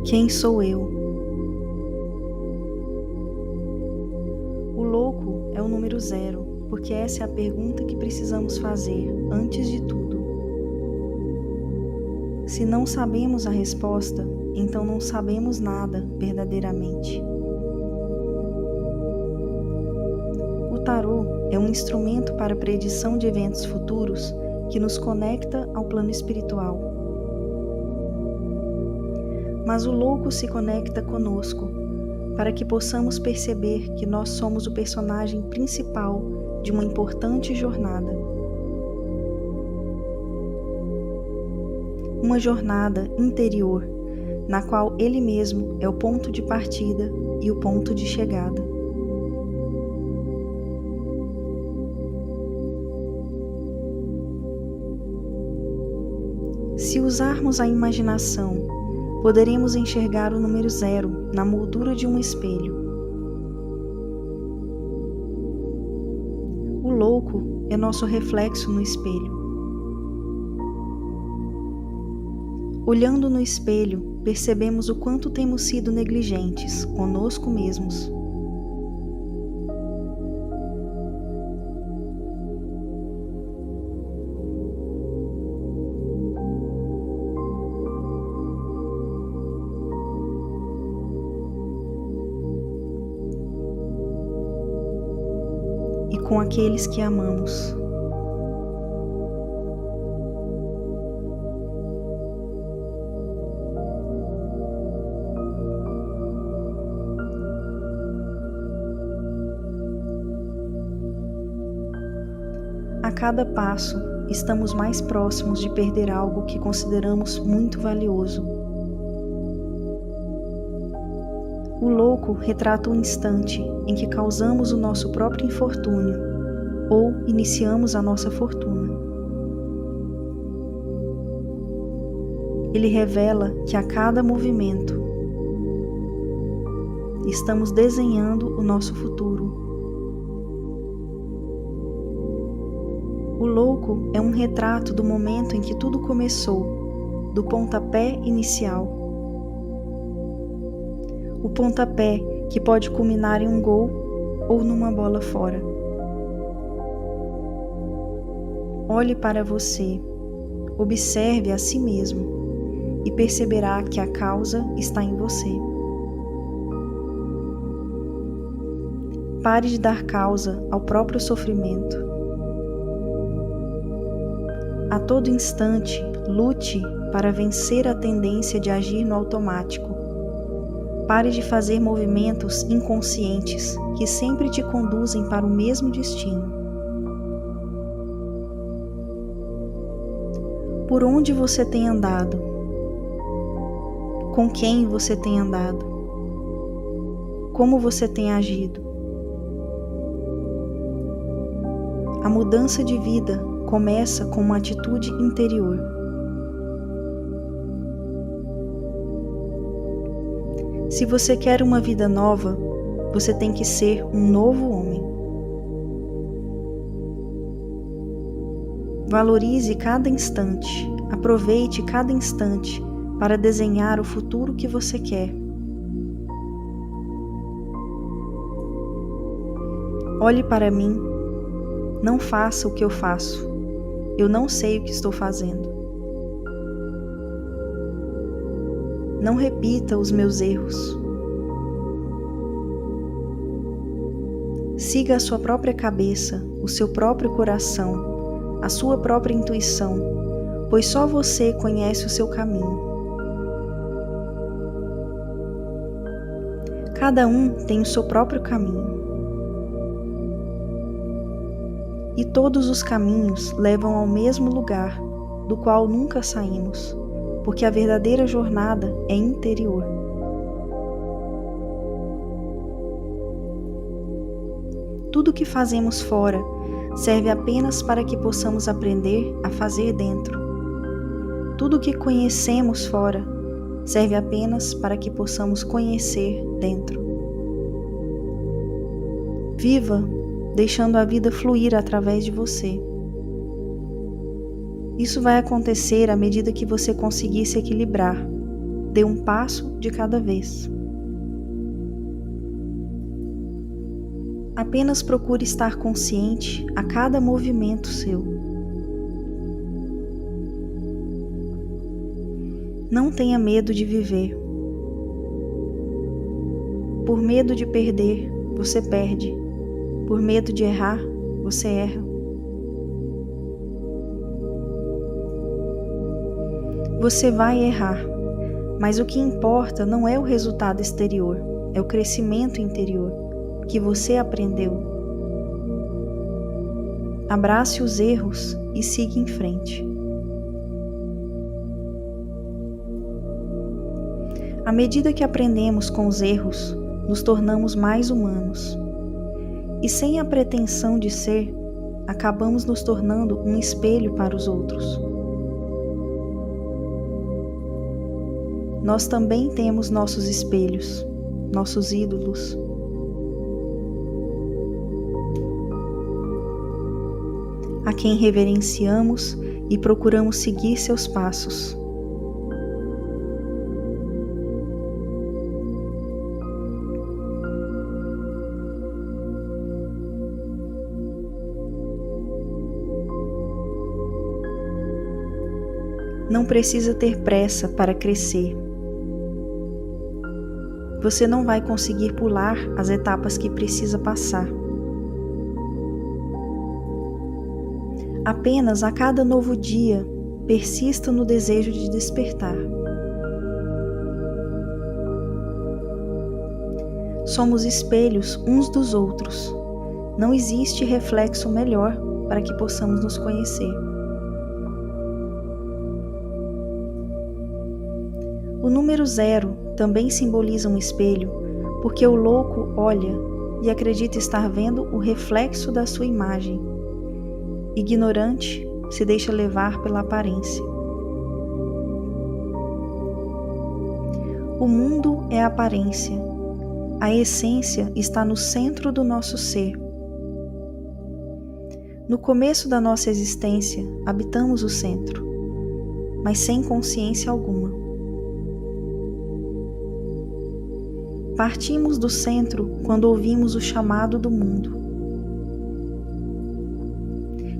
Quem sou eu? O louco é o número 0, porque essa é a pergunta que precisamos fazer antes de tudo. Se não sabemos a resposta, então não sabemos nada verdadeiramente. O tarô é um instrumento para a predição de eventos futuros que nos conecta ao plano espiritual. Mas o louco se conecta conosco para que possamos perceber que nós somos o personagem principal de uma importante jornada. Uma jornada interior, na qual ele mesmo é o ponto de partida e o ponto de chegada. Se usarmos a imaginação, poderemos enxergar o número 0 na moldura de um espelho. O louco é nosso reflexo no espelho. Olhando no espelho, percebemos o quanto temos sido negligentes conosco mesmos. E com aqueles que amamos. A cada passo, estamos mais próximos de perder algo que consideramos muito valioso. O louco retrata o instante em que causamos o nosso próprio infortúnio ou iniciamos a nossa fortuna. Ele revela que a cada movimento estamos desenhando o nosso futuro. O louco é um retrato do momento em que tudo começou, do pontapé inicial. O pontapé que pode culminar em um gol ou numa bola fora. Olhe para você, observe a si mesmo e perceberá que a causa está em você. Pare de dar causa ao próprio sofrimento. A todo instante, lute para vencer a tendência de agir no automático. Pare de fazer movimentos inconscientes que sempre te conduzem para o mesmo destino. Por onde você tem andado? Com quem você tem andado? Como você tem agido? A mudança de vida começa com uma atitude interior. Se você quer uma vida nova, você tem que ser um novo homem. Valorize cada instante, aproveite cada instante para desenhar o futuro que você quer. Olhe para mim, não faça o que eu faço. Eu não sei o que estou fazendo. Não repita os meus erros. Siga a sua própria cabeça, o seu próprio coração, a sua própria intuição, pois só você conhece o seu caminho. Cada um tem o seu próprio caminho. E todos os caminhos levam ao mesmo lugar, do qual nunca saímos, porque a verdadeira jornada é interior. Tudo que fazemos fora serve apenas para que possamos aprender a fazer dentro. Tudo que conhecemos fora serve apenas para que possamos conhecer dentro. Viva, deixando a vida fluir através de você. Isso vai acontecer à medida que você conseguir se equilibrar, Dê um passo de cada vez. Apenas procure estar consciente a cada movimento seu. Não tenha medo de viver. Por medo de perder, você perde. Por medo de errar, você erra. Você vai errar, mas o que importa não é o resultado exterior, é o crescimento interior, que você aprendeu. Abrace os erros e siga em frente. À medida que aprendemos com os erros, nos tornamos mais humanos. E sem a pretensão de ser, acabamos nos tornando um espelho para os outros. Nós também temos nossos espelhos, nossos ídolos. A quem reverenciamos e procuramos seguir seus passos. Não precisa ter pressa para crescer. Você não vai conseguir pular as etapas que precisa passar. Apenas a cada novo dia, persista no desejo de despertar. Somos espelhos uns dos outros. Não existe reflexo melhor para que possamos nos conhecer. O número 0 também simboliza um espelho, porque o louco olha e acredita estar vendo o reflexo da sua imagem. Ignorante se deixa levar pela aparência. O mundo é a aparência. A essência está no centro do nosso ser. No começo da nossa existência, habitamos o centro, mas sem consciência alguma. Partimos do centro quando ouvimos o chamado do mundo.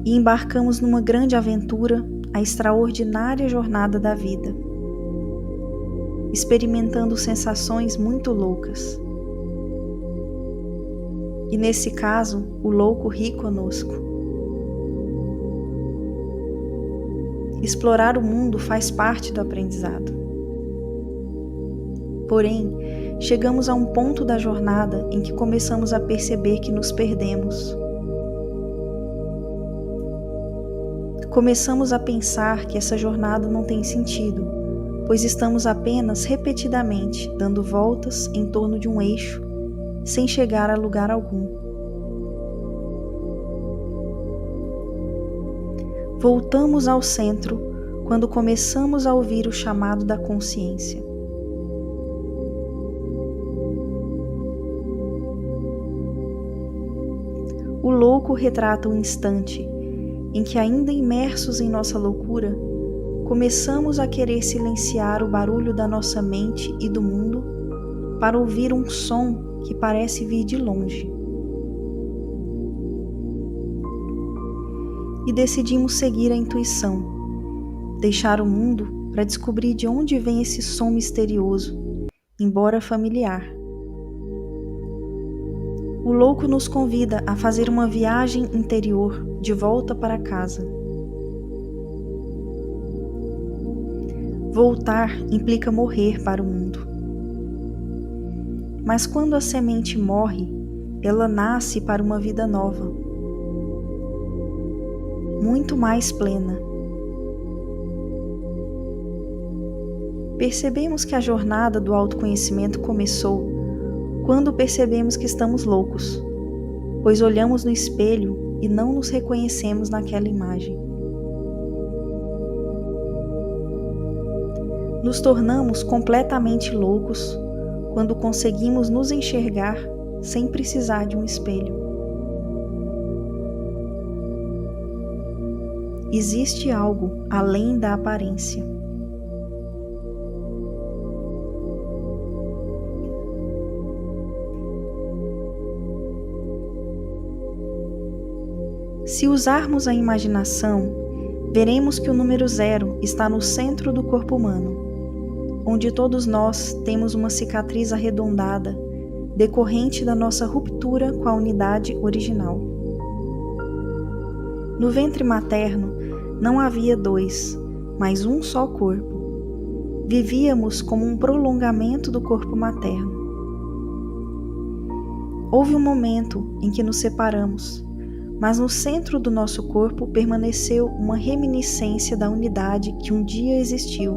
E embarcamos numa grande aventura, a extraordinária jornada da vida, experimentando sensações muito loucas. E nesse caso, o louco ri conosco. Explorar o mundo faz parte do aprendizado. Porém, chegamos a um ponto da jornada em que começamos a perceber que nos perdemos. Começamos a pensar que essa jornada não tem sentido, pois estamos apenas repetidamente dando voltas em torno de um eixo, sem chegar a lugar algum. Voltamos ao centro quando começamos a ouvir o chamado da consciência. O louco retrata um instante em que, ainda imersos em nossa loucura, começamos a querer silenciar o barulho da nossa mente e do mundo para ouvir um som que parece vir de longe. E decidimos seguir a intuição, deixar o mundo para descobrir de onde vem esse som misterioso, embora familiar. O louco nos convida a fazer uma viagem interior de volta para casa. Voltar implica morrer para o mundo. Mas quando a semente morre, ela nasce para uma vida nova, muito mais plena. Percebemos que a jornada do autoconhecimento começou quando percebemos que estamos loucos, pois olhamos no espelho e não nos reconhecemos naquela imagem. Nos tornamos completamente loucos quando conseguimos nos enxergar sem precisar de um espelho. Existe algo além da aparência. Se usarmos a imaginação, veremos que o número 0 está no centro do corpo humano, onde todos nós temos uma cicatriz arredondada, decorrente da nossa ruptura com a unidade original. No ventre materno não havia 2, mas um só corpo. Vivíamos como um prolongamento do corpo materno. Houve um momento em que nos separamos, mas no centro do nosso corpo permaneceu uma reminiscência da unidade que um dia existiu.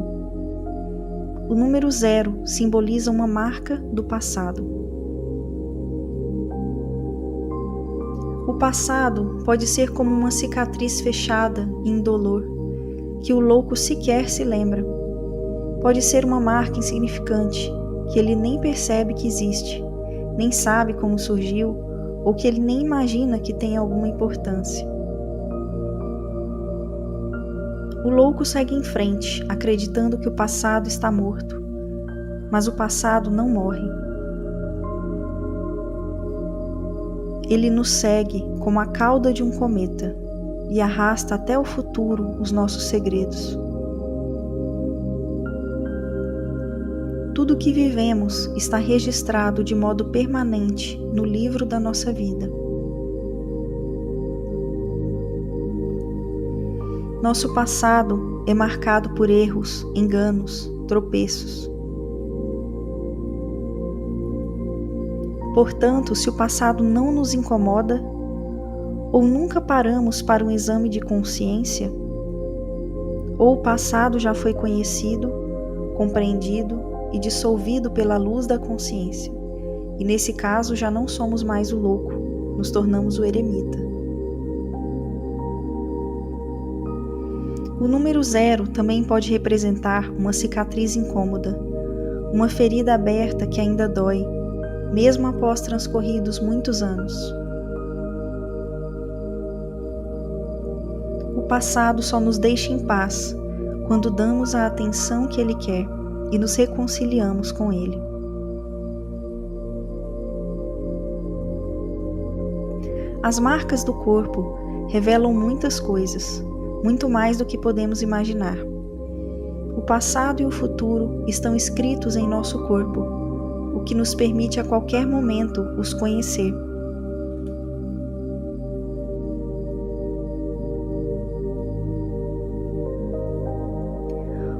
O número 0 simboliza uma marca do passado. O passado pode ser como uma cicatriz fechada e indolor, que o louco sequer se lembra. Pode ser uma marca insignificante, que ele nem percebe que existe, nem sabe como surgiu, ou que ele nem imagina que tenha alguma importância. O louco segue em frente, acreditando que o passado está morto, mas o passado não morre. Ele nos segue como a cauda de um cometa e arrasta até o futuro os nossos segredos. Tudo o que vivemos está registrado de modo permanente no livro da nossa vida. Nosso passado é marcado por erros, enganos, tropeços. Portanto, se o passado não nos incomoda, ou nunca paramos para um exame de consciência, ou o passado já foi conhecido, compreendido e dissolvido pela luz da consciência, e nesse caso já não somos mais o louco, nos tornamos o eremita. O número 0 também pode representar uma cicatriz incômoda, uma ferida aberta que ainda dói, mesmo após transcorridos muitos anos. O passado só nos deixa em paz quando damos a atenção que ele quer e nos reconciliamos com ele. As marcas do corpo revelam muitas coisas, muito mais do que podemos imaginar. O passado e o futuro estão escritos em nosso corpo, o que nos permite a qualquer momento os conhecer.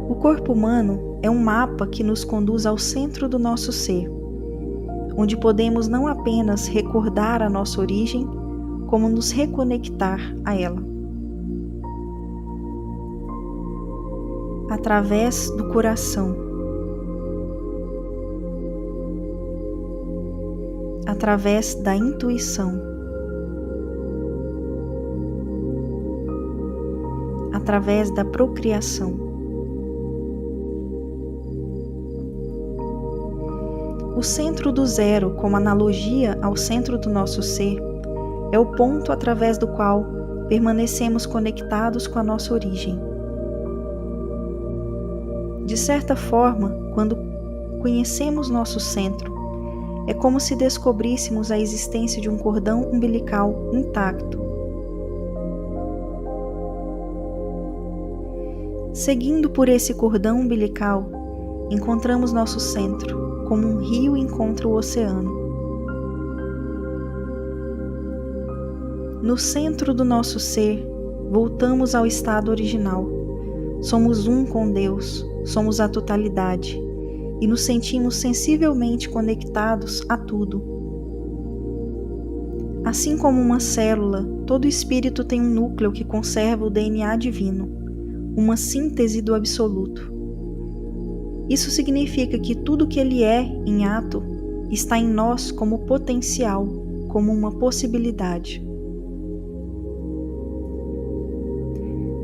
O corpo humano é um mapa que nos conduz ao centro do nosso ser, onde podemos não apenas recordar a nossa origem, como nos reconectar a ela. Através do coração, através da intuição, através da procriação. O centro do 0, como analogia ao centro do nosso ser, é o ponto através do qual permanecemos conectados com a nossa origem. De certa forma, quando conhecemos nosso centro, é como se descobríssemos a existência de um cordão umbilical intacto. Seguindo por esse cordão umbilical, encontramos nosso centro, como um rio encontra o oceano. No centro do nosso ser, voltamos ao estado original. Somos um com Deus, somos a totalidade, e nos sentimos sensivelmente conectados a tudo. Assim como uma célula, todo espírito tem um núcleo que conserva o DNA divino, uma síntese do absoluto. Isso significa que tudo que ele é em ato está em nós como potencial, como uma possibilidade.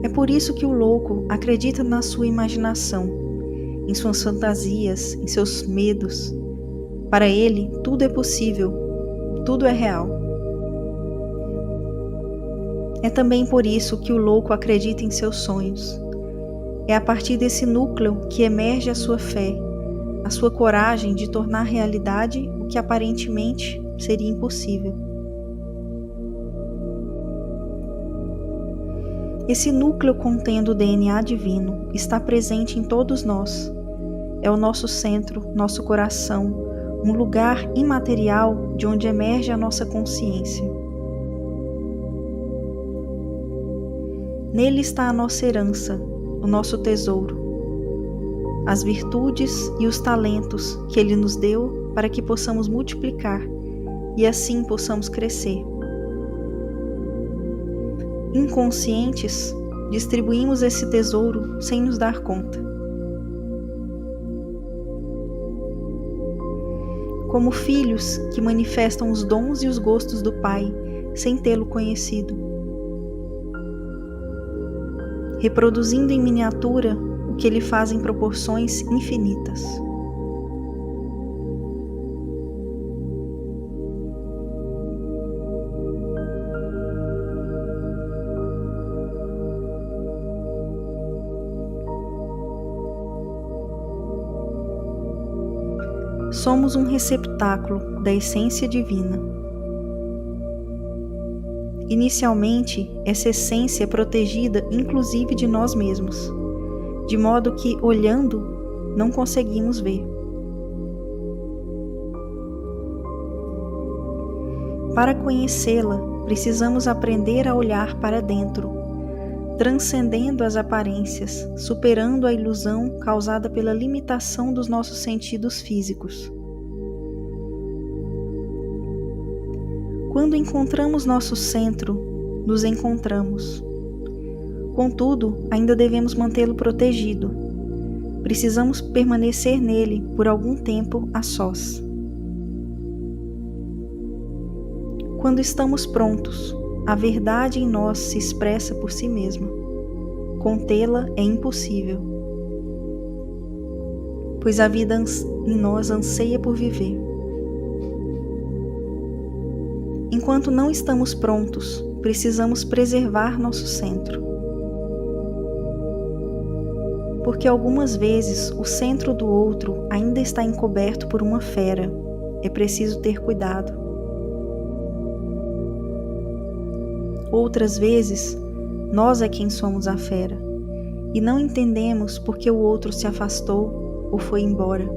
É por isso que o louco acredita na sua imaginação, em suas fantasias, em seus medos. Para ele, tudo é possível, tudo é real. É também por isso que o louco acredita em seus sonhos. É a partir desse núcleo que emerge a sua fé, a sua coragem de tornar realidade o que aparentemente seria impossível. Esse núcleo contendo o DNA divino está presente em todos nós. É o nosso centro, nosso coração, um lugar imaterial de onde emerge a nossa consciência. Nele está a nossa herança, o nosso tesouro, as virtudes e os talentos que Ele nos deu para que possamos multiplicar e assim possamos crescer. Inconscientes, distribuímos esse tesouro sem nos dar conta. Como filhos que manifestam os dons e os gostos do Pai sem tê-lo conhecido, reproduzindo em miniatura o que Ele faz em proporções infinitas. Somos um receptáculo da essência divina. Inicialmente, essa essência é protegida inclusive de nós mesmos, de modo que, olhando, não conseguimos ver. Para conhecê-la, precisamos aprender a olhar para dentro, transcendendo as aparências, superando a ilusão causada pela limitação dos nossos sentidos físicos. Quando encontramos nosso centro, nos encontramos. Contudo, ainda devemos mantê-lo protegido. Precisamos permanecer nele por algum tempo a sós. Quando estamos prontos, a verdade em nós se expressa por si mesma. Contê-la é impossível, pois a vida em nós anseia por viver. Enquanto não estamos prontos, precisamos preservar nosso centro. Porque algumas vezes o centro do outro ainda está encoberto por uma fera. É preciso ter cuidado. Outras vezes, nós é quem somos a fera, e não entendemos porque o outro se afastou ou foi embora.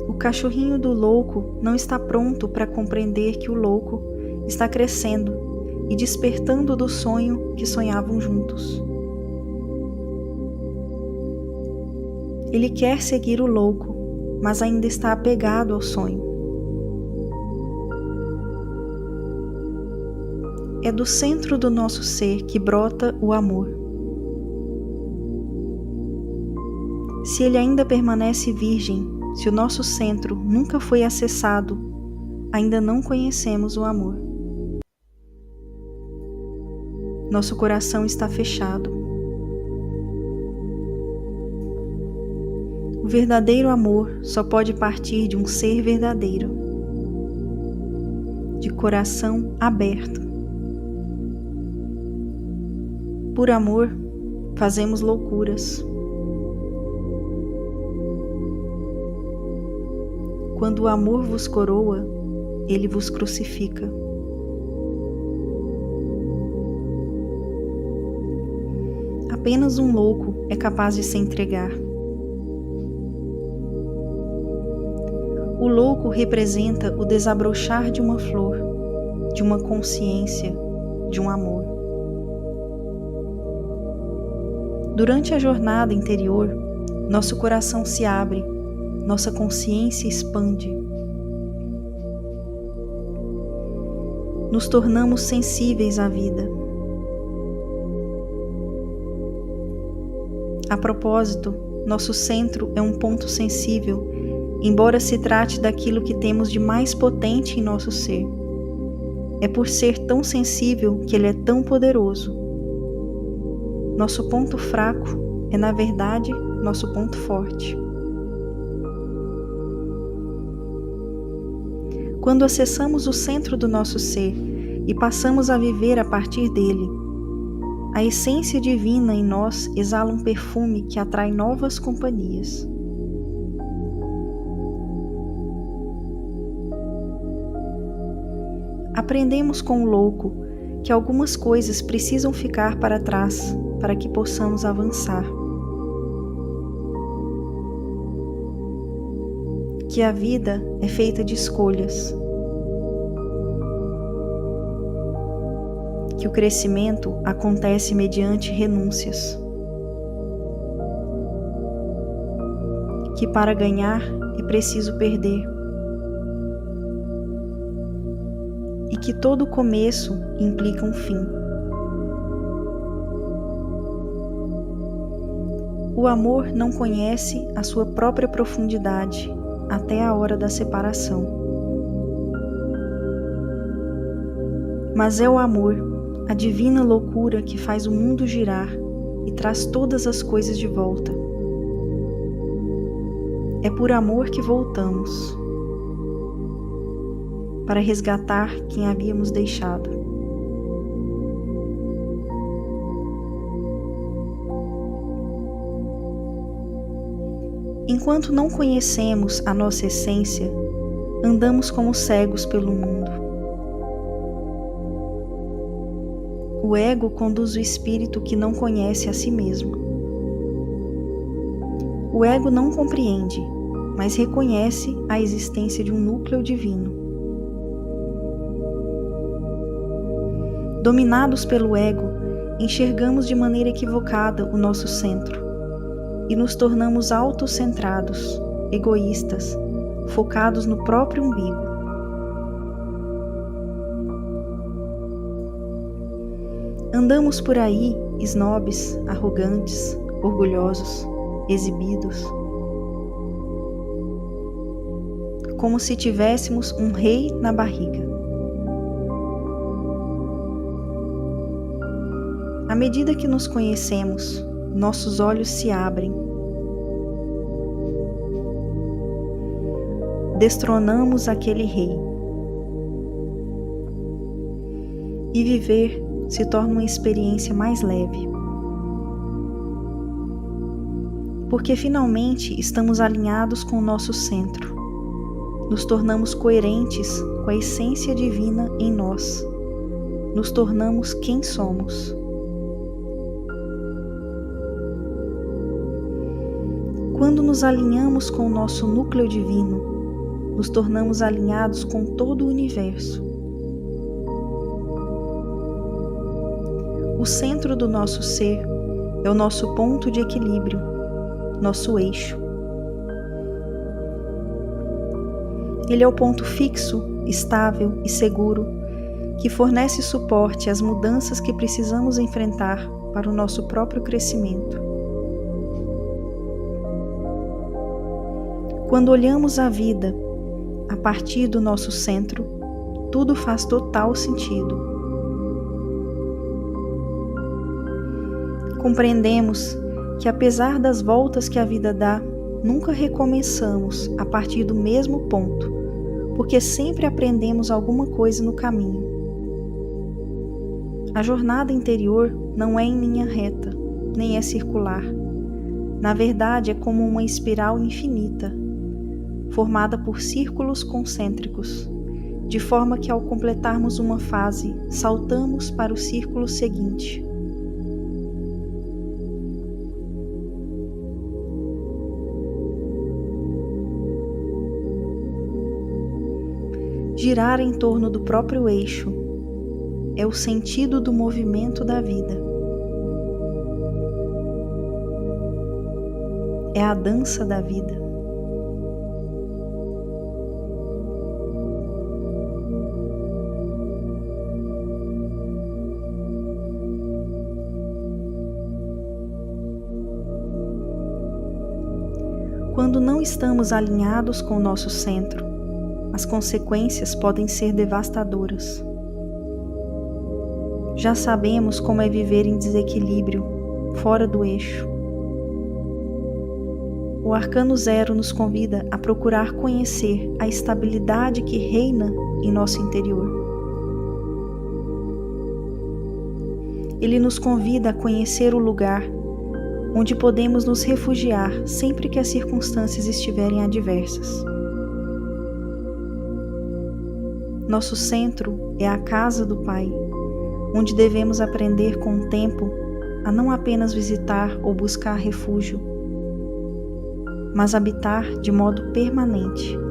O cachorrinho do louco não está pronto para compreender que o louco está crescendo e despertando do sonho que sonhavam juntos. Ele quer seguir o louco, mas ainda está apegado ao sonho. É do centro do nosso ser que brota o amor. Se ele ainda permanece virgem, se o nosso centro nunca foi acessado, ainda não conhecemos o amor. Nosso coração está fechado. O verdadeiro amor só pode partir de um ser verdadeiro, de coração aberto. Por amor, fazemos loucuras. Quando o amor vos coroa, ele vos crucifica. Apenas um louco é capaz de se entregar. O louco representa o desabrochar de uma flor, de uma consciência, de um amor. Durante a jornada interior, nosso coração se abre, nossa consciência expande. Nos tornamos sensíveis à vida. A propósito, nosso centro é um ponto sensível, embora se trate daquilo que temos de mais potente em nosso ser. É por ser tão sensível que ele é tão poderoso. Nosso ponto fraco é, na verdade, nosso ponto forte. Quando acessamos o centro do nosso ser e passamos a viver a partir dele, a essência divina em nós exala um perfume que atrai novas companhias. Aprendemos com o louco que algumas coisas precisam ficar para trás para que possamos avançar. Que a vida é feita de escolhas. Que o crescimento acontece mediante renúncias. Que para ganhar é preciso perder. E que todo começo implica um fim. O amor não conhece a sua própria profundidade até a hora da separação. Mas é o amor, a divina loucura que faz o mundo girar e traz todas as coisas de volta. É por amor que voltamos, para resgatar quem havíamos deixado. Enquanto não conhecemos a nossa essência, andamos como cegos pelo mundo. O ego conduz o espírito que não conhece a si mesmo. O ego não compreende, mas reconhece a existência de um núcleo divino. Dominados pelo ego, enxergamos de maneira equivocada o nosso centro e nos tornamos autocentrados, egoístas, focados no próprio umbigo. Andamos por aí, snobs, arrogantes, orgulhosos, exibidos, como se tivéssemos um rei na barriga. À medida que nos conhecemos, nossos olhos se abrem. Destronamos aquele rei. E viver se torna uma experiência mais leve. Porque finalmente estamos alinhados com o nosso centro. Nos tornamos coerentes com a essência divina em nós. Nos tornamos quem somos. Quando nos alinhamos com o nosso núcleo divino, nos tornamos alinhados com todo o universo. O centro do nosso ser é o nosso ponto de equilíbrio, nosso eixo. Ele é o ponto fixo, estável e seguro que fornece suporte às mudanças que precisamos enfrentar para o nosso próprio crescimento. Quando olhamos a vida a partir do nosso centro, tudo faz total sentido. Compreendemos que apesar das voltas que a vida dá, nunca recomeçamos a partir do mesmo ponto, porque sempre aprendemos alguma coisa no caminho. A jornada interior não é em linha reta, nem é circular. Na verdade, é como uma espiral infinita, formada por círculos concêntricos, de forma que ao completarmos uma fase, saltamos para o círculo seguinte. Girar em torno do próprio eixo é o sentido do movimento da vida. É a dança da vida. Quando não estamos alinhados com o nosso centro, as consequências podem ser devastadoras. Já sabemos como é viver em desequilíbrio, fora do eixo. O Arcano Zero nos convida a procurar conhecer a estabilidade que reina em nosso interior. Ele nos convida a conhecer o lugar onde podemos nos refugiar sempre que as circunstâncias estiverem adversas. Nosso centro é a casa do Pai, onde devemos aprender com o tempo a não apenas visitar ou buscar refúgio, mas habitar de modo permanente.